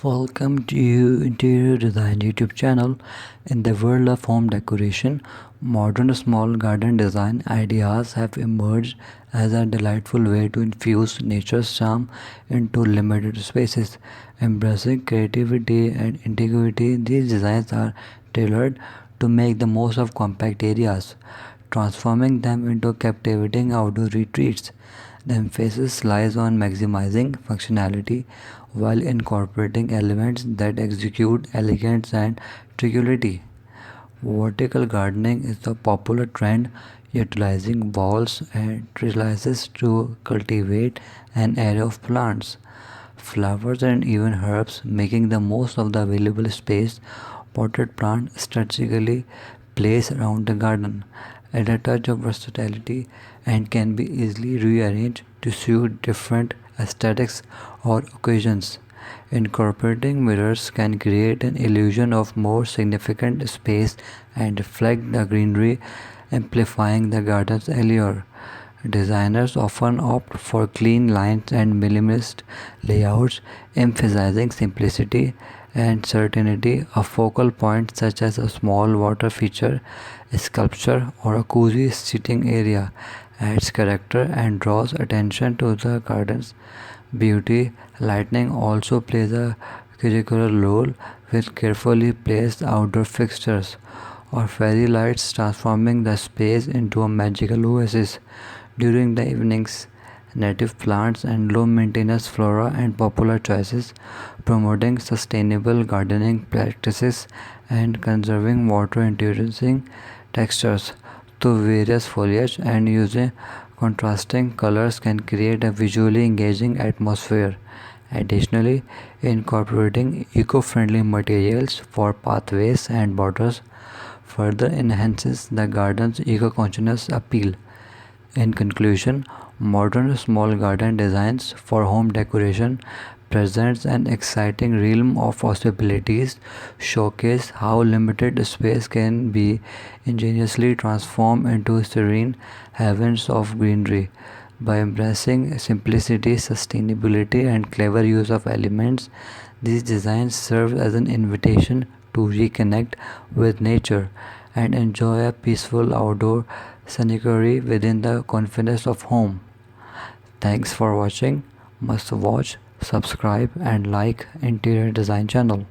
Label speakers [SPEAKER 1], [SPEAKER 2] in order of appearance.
[SPEAKER 1] Welcome to Interior Design YouTube channel. In the world of home decoration, modern small garden design ideas have emerged as a delightful way to infuse nature's charm into limited spaces. Embracing creativity and integrity, these designs are tailored to make the most of compact areas, transforming them into captivating outdoor retreats. The emphasis lies on maximizing functionality while incorporating elements that execute elegance and tranquility. Vertical gardening is a popular trend utilizing walls and trellises to cultivate an array of plants, flowers, and even herbs, making the most of the available space. Potted plants strategically placed around the garden add a touch of versatility and can be easily rearranged to suit different aesthetics or occasions. Incorporating mirrors can create an illusion of more significant space and reflect the greenery, amplifying the garden's allure. Designers often opt for clean lines and minimalist layouts, emphasizing simplicity and certainty. A focal point, such as a small water feature, a sculpture, or a cozy sitting area, adds character and draws attention to the garden's beauty. Lighting also plays a critical role with carefully placed outdoor fixtures or fairy lights transforming the space into a magical oasis. During the evenings, native plants and low maintenance flora and popular choices, promoting sustainable gardening practices and conserving water, introducing textures to various foliage and using contrasting colors can create a visually engaging atmosphere. Additionally, incorporating eco-friendly materials for pathways and borders further enhances the garden's eco-conscious appeal. In conclusion, modern small garden designs for home decoration presents an exciting realm of possibilities, showcase how limited space can be ingeniously transformed into serene heavens of greenery. By embracing simplicity, sustainability, and clever use of elements, these designs serve as an invitation to reconnect with nature and enjoy a peaceful outdoor sanctuary within the confines of home. Thanks for watching. Must watch, subscribe, and like Interior Design channel.